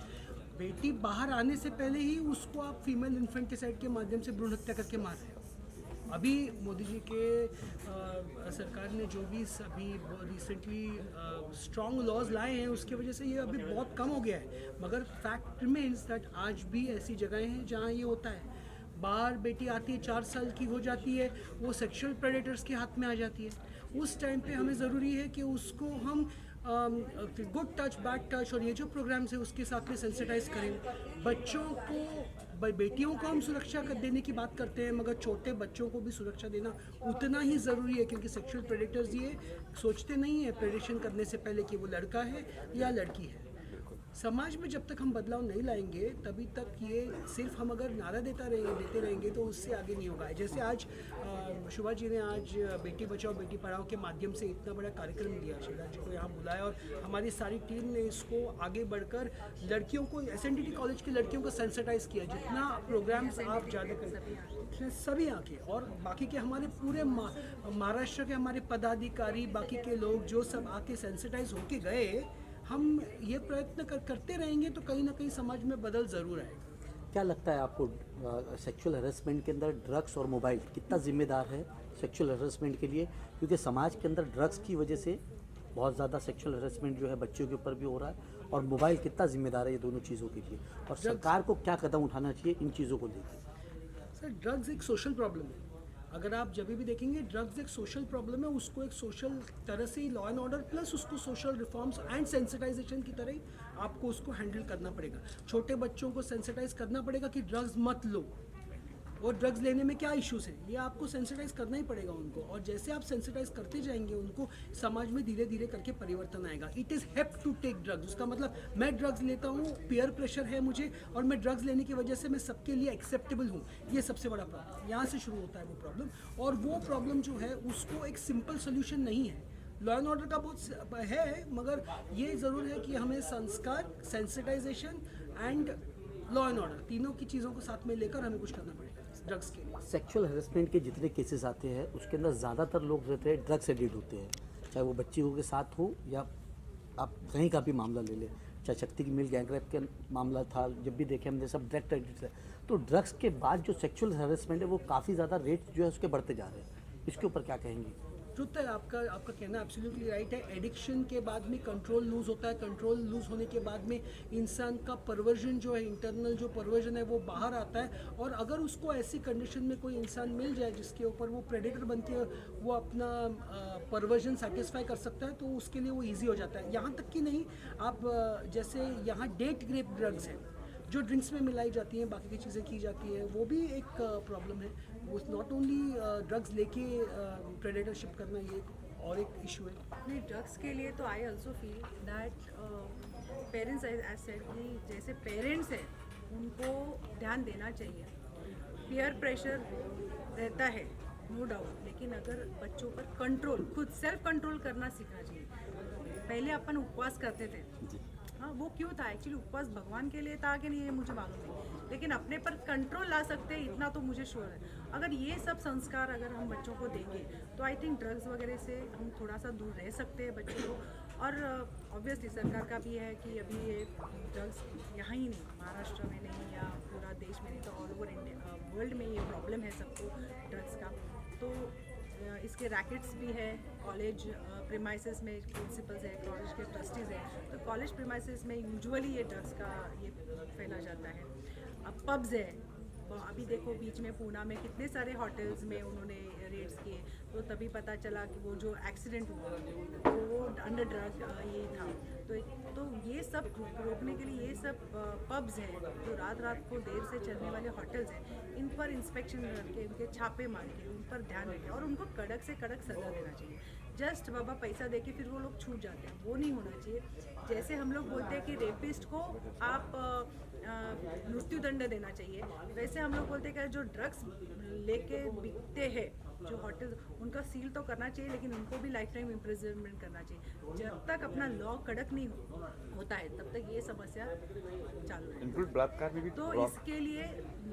बेटी बाहर आने से पहले ही उसको आप फीमेल इन्फेंटिसाइड के माध्यम से भ्रूण हत्या करके मार रहे हैं। अभी मोदी जी के सरकार ने जो भी अभी रिसेंटली स्ट्रॉन्ग लॉज लाए हैं उसकी वजह से ये अभी बहुत कम हो गया है, मगर फैक्ट रिमेन्स दैट आज भी ऐसी जगहें हैं जहाँ ये होता है। बाहर बेटी आती है 4 साल की हो जाती है, वो सेक्सुअल प्रेडेटर्स के हाथ में आ जाती है। उस टाइम पे हमें ज़रूरी है कि उसको हम गुड टच बैड टच और ये जो प्रोग्राम्स है उसके साथ में सेंसिटाइज करें। बच्चों को बेटियों को हम सुरक्षा देने की बात करते हैं मगर छोटे बच्चों को भी सुरक्षा देना उतना ही ज़रूरी है क्योंकि सेक्सुअल प्रेडेटर्स ये सोचते नहीं है प्रेडेशन करने से पहले कि वो लड़का है या लड़की है। समाज में जब तक हम बदलाव नहीं लाएंगे तभी तक ये सिर्फ हम अगर नारा देते रहेंगे तो उससे आगे नहीं होगा। जैसे आज शुभा जी ने आज बेटी बचाओ बेटी पढ़ाओ के माध्यम से इतना बड़ा कार्यक्रम दिया, शिवराज जी को यहाँ बुलाया और हमारी सारी टीम ने इसको आगे बढ़कर लड़कियों को SNDT कॉलेज की लड़कियों को सेंसिटाइज किया। जितना प्रोग्राम्स आप ज़्यादा करें सभी आके और बाकी के हमारे पूरे महाराष्ट्र के हमारे पदाधिकारी बाकी के लोग जो सब आके सेंसिटाइज होके गए, हम ये प्रयत्न करते रहेंगे तो कहीं ना कहीं समाज में बदल ज़रूर आएगा। क्या लगता है आपको सेक्सुअल हरेसमेंट के अंदर ड्रग्स और मोबाइल कितना जिम्मेदार है सेक्सुअल हरेसमेंट के लिए? क्योंकि समाज के अंदर ड्रग्स की वजह से बहुत ज़्यादा सेक्सुअल हरेसमेंट जो है बच्चों के ऊपर भी हो रहा है और मोबाइल कितना जिम्मेदार है ये दोनों चीज़ों के लिए और सरकार को क्या कदम उठाना चाहिए इन चीज़ों को लेकर? सर ड्रग्स एक सोशल प्रॉब्लम है। अगर आप जब भी देखेंगे ड्रग्स एक सोशल प्रॉब्लम है, उसको एक सोशल तरह से ही लॉ एंड ऑर्डर प्लस उसको सोशल रिफॉर्म्स एंड सेंसिटाइजेशन की तरह ही आपको उसको हैंडल करना पड़ेगा। छोटे बच्चों को सेंसिटाइज करना पड़ेगा कि ड्रग्स मत लो और ड्रग्स लेने में क्या इश्यूज है, ये आपको सेंसिटाइज करना ही पड़ेगा उनको। और जैसे आप सेंसिटाइज करते जाएंगे उनको समाज में धीरे धीरे करके परिवर्तन आएगा। It is have to take drugs, उसका मतलब मैं ड्रग्स लेता हूँ, पीयर प्रेशर है मुझे और मैं ड्रग्स लेने की वजह से मैं सबके लिए एक्सेप्टेबल हूँ, ये सबसे बड़ा प्रॉब्लम यहाँ से शुरू होता है वो प्रॉब्लम। और वो प्रॉब्लम जो है उसको एक सिंपल सोल्यूशन नहीं है, लॉ एंड ऑर्डर का बहुत है, मगर ये ज़रूर है कि हमें संस्कार, sensitisation and law and order तीनों की चीज़ों को साथ में लेकर हमें कुछ करना पड़ेगा ड्रग्स के लिए। सेक्सुअल हरेसमेंट के जितने केसेस आते हैं उसके अंदर ज़्यादातर लोग रहते हैं ड्रग्स एडिक्ट होते हैं, चाहे वो बच्चियों के साथ हो या आप कहीं का भी मामला ले लें, चाहे शक्ति की मिल गैंग रेप का मामला था, जब भी देखे हमने सब ड्रग्स एडिक्ट है। तो ड्रग्स के बाद जो सेक्सुअल हरेसमेंट है वो काफ़ी ज़्यादा रेट जो है उसके बढ़ते जा रहे हैं, इसके ऊपर क्या कहेंगे? ट्रुथ है, आपका कहना एब्सोल्युटली राइट है। एडिक्शन के बाद में कंट्रोल लूज होता है, कंट्रोल लूज होने के बाद में इंसान का परवर्जन जो है, इंटरनल जो परवर्जन है वो बाहर आता है। और अगर उसको ऐसी कंडीशन में कोई इंसान मिल जाए जिसके ऊपर वो प्रेडेटर बन के वो अपना परवर्जन सेटिस्फाई कर सकता है तो उसके लिए वो ईजी हो जाता है। यहाँ तक कि नहीं, आप जैसे यहाँ डेट ग्रेप ड्रग्स है जो ड्रिंक्स में मिलाई जाती हैं, बाकी की चीज़ें की जाती है, वो भी एक प्रॉब्लम है। वो नॉट ओनली ड्रग्स लेके प्रेडेटरशिप करना, ये और एक इशू है। नहीं, ड्रग्स के लिए तो I also feel that parents as said कि जैसे पेरेंट्स हैं उनको ध्यान देना चाहिए। पीयर प्रेशर रहता है नो डाउट, लेकिन अगर बच्चों पर कंट्रोल, खुद सेल्फ कंट्रोल करना सीखना चाहिए। पहले अपन उपवास करते थे, हाँ वो क्यों था एक्चुअली, उपवास भगवान के लिए था कि नहीं ये मुझे मालूम नहीं, लेकिन अपने पर कंट्रोल ला सकते हैं इतना तो मुझे श्योर है। अगर ये सब संस्कार अगर हम बच्चों को देंगे तो आई थिंक ड्रग्स वगैरह से हम थोड़ा सा दूर रह सकते हैं बच्चों को। और ऑब्वियसली सरकार का भी है कि अभी ये ड्रग्स यहाँ ही नहीं, महाराष्ट्र में नहीं या पूरा देश में नहीं, तो ऑल ओवर इंडिया वर्ल्ड में ये प्रॉब्लम है सबको ड्रग्स का। तो इसके रैकेट्स भी है, कॉलेज प्रीमाइसेस में प्रिंसिपल्स है, कॉलेज के ट्रस्टीज़ हैं, तो कॉलेज प्रीमाइसेस में यूजुअली ये ड्रग्स का ये फैला जाता है। अब पब्स है, अभी देखो बीच में पूना में कितने सारे होटल्स में उन्होंने रेड्स किए, तो तभी पता चला कि वो जो एक्सीडेंट हुआ तो वो अंडर ड्रग ये था। तो ये सब रोकने के लिए ये सब पब्स हैं जो रात रात को देर से चलने वाले होटल्स हैं, इन पर इंस्पेक्शन करके उनके छापे मार के उन पर ध्यान रखें और उनको कड़क से कड़क सजा देना चाहिए। जस्ट बाबा पैसा दे के फिर वो लोग छूट जाते हैं, वो नहीं होना चाहिए। जैसे हम लोग बोलते हैं कि रेपिस्ट को आप मृत्यु दंड देना चाहिए, वैसे हम लोग बोलते हैं कि जो ड्रग्स लेके बिकते हैं जो होटल, उनका सील तो करना चाहिए, लेकिन उनको भी लाइफ टाइम इम्प्रिजनमेंट करना चाहिए। जब तक अपना लॉ कड़क नहीं होता है तब तक ये समस्या चालू है। इंक्लूड बलात्कार में भी तो इसके लिए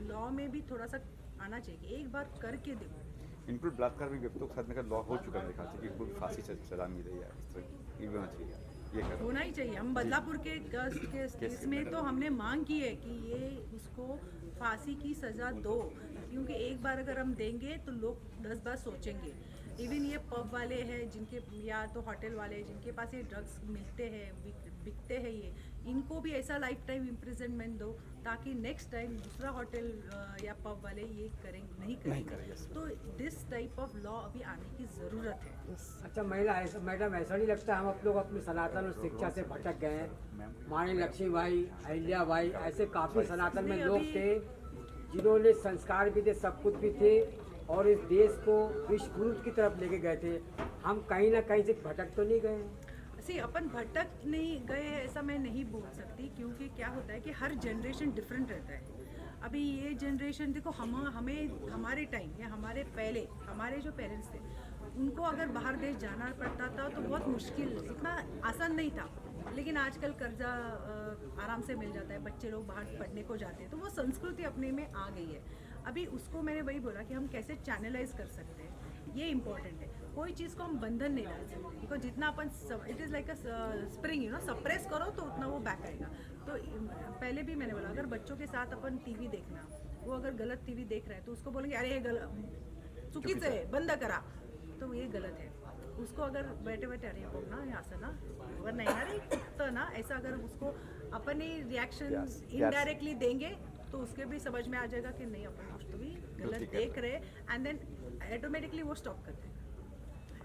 लॉ में भी थोड़ा सा आना चाहिए कि एक बार करके देखो। इंक्लूड बलात्कार भी व्यक्तियों के साथ में लॉ हो चुका है मेरे ख्याल से कि उनको फांसी सजा मिल रही है, इस तरह ये भी होना चाहिए, ये कर होना ही चाहिए। हम बदलापुर के केस में तो हमने मांग की है कि ये उसको फांसी की सज़ा दो, क्योंकि एक बार अगर हम देंगे तो लोग 10 बार सोचेंगे। इवन ये पब वाले हैं जिनके या तो होटल वाले जिनके पास ये ड्रग्स मिलते हैं बिकते हैं, ये इनको भी ऐसा लाइफ टाइम इम्प्रिजनमेंट दो ताकि नेक्स्ट टाइम दूसरा होटल या पब वाले ये नहीं करेंगे। तो दिस टाइप ऑफ लॉ अभी आने की ज़रूरत है। अच्छा मैडम ऐसा नहीं लगता हम लोग अपनी सनातन और शिक्षा से भटक गए हैं? मानी लक्ष्मीबाई, अहिल्याबाई, ऐसे काफ़ी सनातन में लोग थे जिन्होंने संस्कार भी थे, सब कुछ भी थे और इस देश को विश्व गुरु की तरफ लेके गए थे। हम कहीं ना कहीं से भटक तो नहीं गए? अपन भटक नहीं गए ऐसा मैं नहीं बोल सकती, क्योंकि क्या होता है कि हर जनरेशन डिफरेंट रहता है। अभी ये जनरेशन देखो, हमें हमारे टाइम या हमारे पहले हमारे जो पेरेंट्स थे उनको अगर बाहर देश जाना पड़ता था तो बहुत मुश्किल, इतना आसान नहीं था। लेकिन आजकल कर्जा आराम से मिल जाता है, बच्चे लोग बाहर पढ़ने को जाते हैं, तो वो संस्कृति अपने में आ गई है। अभी उसको मैंने वही बोला कि हम कैसे चैनलाइज कर सकते हैं, ये इम्पोर्टेंट है। कोई चीज़ को हम बंधन नहीं डाल सकते, बिकॉज जितना अपन it is like a spring, suppress करो तो उतना वो बैक आएगा। तो पहले भी मैंने बोला अगर बच्चों के साथ अपन टीवी देखना, वो अगर गलत टीवी देख रहा है तो उसको बोलेंगे अरे ये चुकीचं आहे, बंद करा, तो ये गलत है। उसको अगर बैठे बैठे अरे बघ ना, हे असं ना, बरोबर नाही ना रे, कुठतं ना, ऐसा अगर उसको अपन ही रिएक्शन इनडायरेक्टली देंगे तो उसके भी समझ में आ जाएगा कि नहीं अपन कुछ तो भी गलत देख रहे, एंड देन ऑटोमेटिकली वो स्टॉप करते हैं।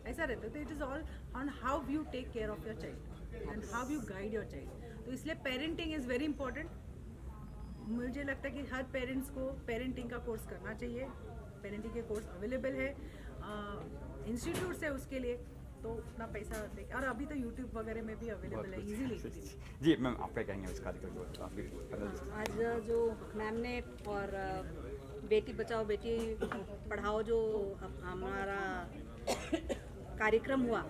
ऐसा रहता है। तो it is all on how you take care of your child and how you guide your child. तो इसलिए पेरेंटिंग इज़ वेरी इंपॉर्टेंट। मुझे लगता है कि हर पेरेंट्स को पेरेंटिंग का कोर्स करना चाहिए। पेरेंटिंग के कोर्स अवेलेबल है इंस्टीट्यूट से, उसके लिए तो अपना पैसा दे, और अभी तो यूट्यूब वगैरह में भी अवेलेबल है इजीली। जी मैम, आप क्या कहेंगे इस कार्यक्रम को? आज जो मैम ने और बेटी बचाओ बेटी पढ़ाओ जो हमारा कार्यक्रम हुआ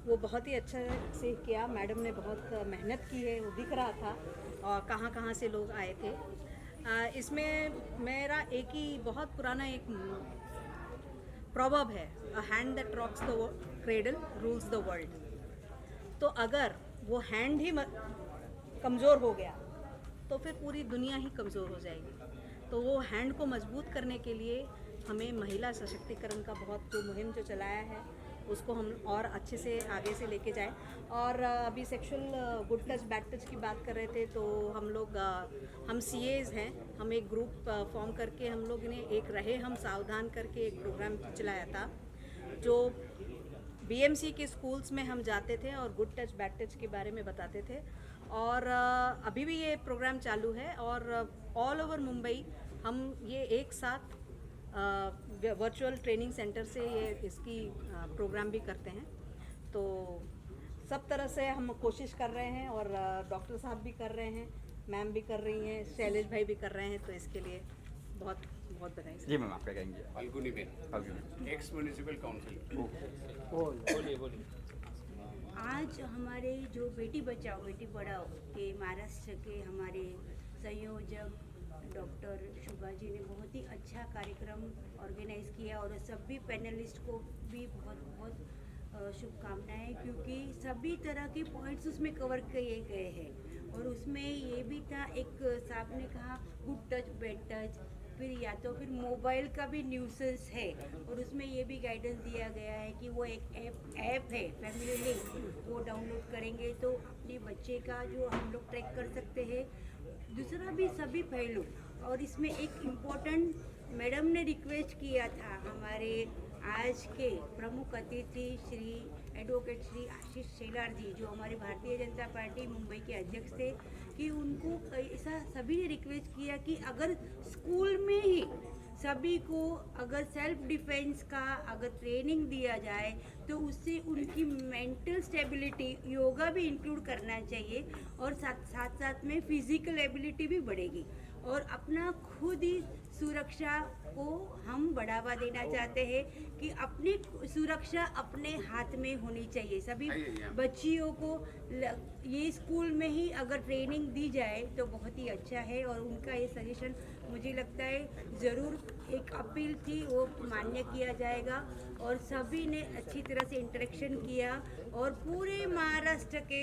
वो बहुत ही अच्छे से किया। मैडम ने बहुत मेहनत की है, वो दिख रहा था, और कहाँ कहाँ से लोग आए थे। इसमें मेरा एक ही बहुत पुराना एक प्रॉवर्ब है, a hand that rocks the cradle rules the world. तो अगर वो हैंड ही कमज़ोर हो गया तो फिर पूरी दुनिया ही कमज़ोर हो जाएगी। तो वो हैंड को मजबूत करने के लिए हमें महिला सशक्तिकरण का बहुत जो मुहिम जो चलाया है उसको हम और अच्छे से आगे से लेके जाएं। और अभी sexual good touch bad touch की बात कर रहे थे, तो हम CAs हैं, हम एक ग्रुप फॉर्म करके हम लोग ने एक रहे हम सावधान करके एक प्रोग्राम चलाया था जो BMC के स्कूल्स में हम जाते थे और गुड टच बैड टच के बारे में बताते थे। और अभी भी ये प्रोग्राम चालू है और ऑल ओवर मुंबई हम ये एक साथ वर्चुअल ट्रेनिंग सेंटर से ये इसकी प्रोग्राम भी करते हैं। तो सब तरह से हम कोशिश कर रहे हैं और डॉक्टर साहब भी कर रहे हैं, मैम भी कर रही हैं, शैलेश भाई भी कर रहे हैं, तो इसके लिए बहुत बहुत बधाई। जी मैम, आप क्या कहेंगे? Falguni Ben, x municipal council. आज हमारे जो बेटी बचाओ बेटी पढ़ाओ के महाराष्ट्र के हमारे संयोजक डॉक्टर शुभा जी ने बहुत ही अच्छा कार्यक्रम ऑर्गेनाइज़ किया और सभी पैनलिस्ट को भी बहुत बहुत शुभकामनाएं, क्योंकि सभी तरह के पॉइंट्स उसमें कवर किए गए हैं। और उसमें ये भी था, एक साहब ने कहा गुड टच बैड टच, फिर या तो फिर मोबाइल का भी न्यूसेंस है, और उसमें ये भी गाइडेंस दिया गया है कि वो एक ऐप है फैमिली लिंक, वो डाउनलोड करेंगे तो अपने बच्चे का जो हम लोग ट्रैक कर सकते हैं। दूसरा भी सभी पहलू और इसमें एक इम्पोर्टेंट मैडम ने रिक्वेस्ट किया था हमारे आज के प्रमुख अतिथि श्री एडवोकेट श्री आशीष शेलार जी, जो हमारे भारतीय जनता पार्टी मुंबई के अध्यक्ष थे, कि उनको ऐसा सभी ने रिक्वेस्ट किया कि अगर स्कूल में ही सभी को अगर सेल्फ डिफेंस का अगर ट्रेनिंग दिया जाए तो उससे उनकी मेंटल स्टेबिलिटी, योगा भी इंक्लूड करना चाहिए और साथ में फिजिकल एबिलिटी भी बढ़ेगी। और अपना खुद ही सुरक्षा को हम बढ़ावा देना चाहते हैं कि अपनी सुरक्षा अपने हाथ में होनी चाहिए। सभी बच्चियों को ये स्कूल में ही अगर ट्रेनिंग दी जाए तो बहुत ही अच्छा है। और उनका ये सजेशन मुझे लगता है ज़रूर एक अपील थी, वो मान्य किया जाएगा। और सभी ने अच्छी तरह से इंटरेक्शन किया और पूरे महाराष्ट्र के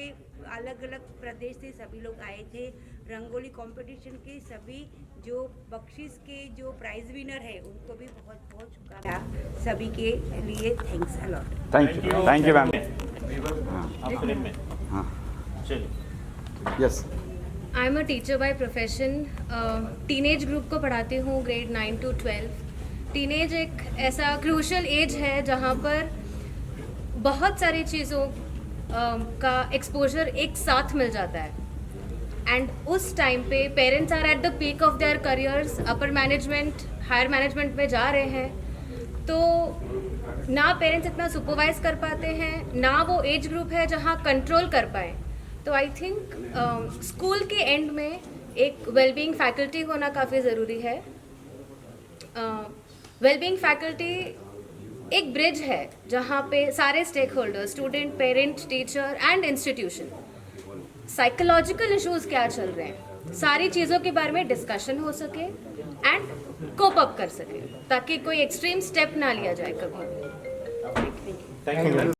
अलग अलग प्रदेश से सभी लोग आए थे। रंगोली कंपटीशन के सभी जो बख्शिश के जो प्राइज विनर है उनको भी बहुत बहुत शुभकामनाएं। सभी के लिए thanks a lot. Thank you ma'am. हाँ yes, I am a teacher by profession. Teenage group को पढ़ाती हूँ, ग्रेड 9 to 12। टीनेज एक ऐसा क्रूशल एज है जहाँ पर बहुत सारी चीज़ों का एक्सपोजर एक साथ मिल जाता है। एंड उस टाइम पे parents are at the peak of their careers, upper management higher management में जा रहे हैं, तो ना पेरेंट्स इतना सुपरवाइज कर पाते हैं, ना वो एज ग्रुप है जहाँ कंट्रोल कर पाए। तो आई थिंक स्कूल के एंड में एक वेलबींग फैकल्टी होना काफ़ी ज़रूरी है। वेलबींग फैकल्टी एक ब्रिज है जहाँ पे सारे stakeholders, student, parent, teacher and institution, psychological issues क्या चल रहे हैं, सारी चीज़ों के बारे में डिस्कशन हो सके एंड कोप अप कर सके, ताकि कोई एक्सट्रीम स्टेप ना लिया जाए कभी। Thank you.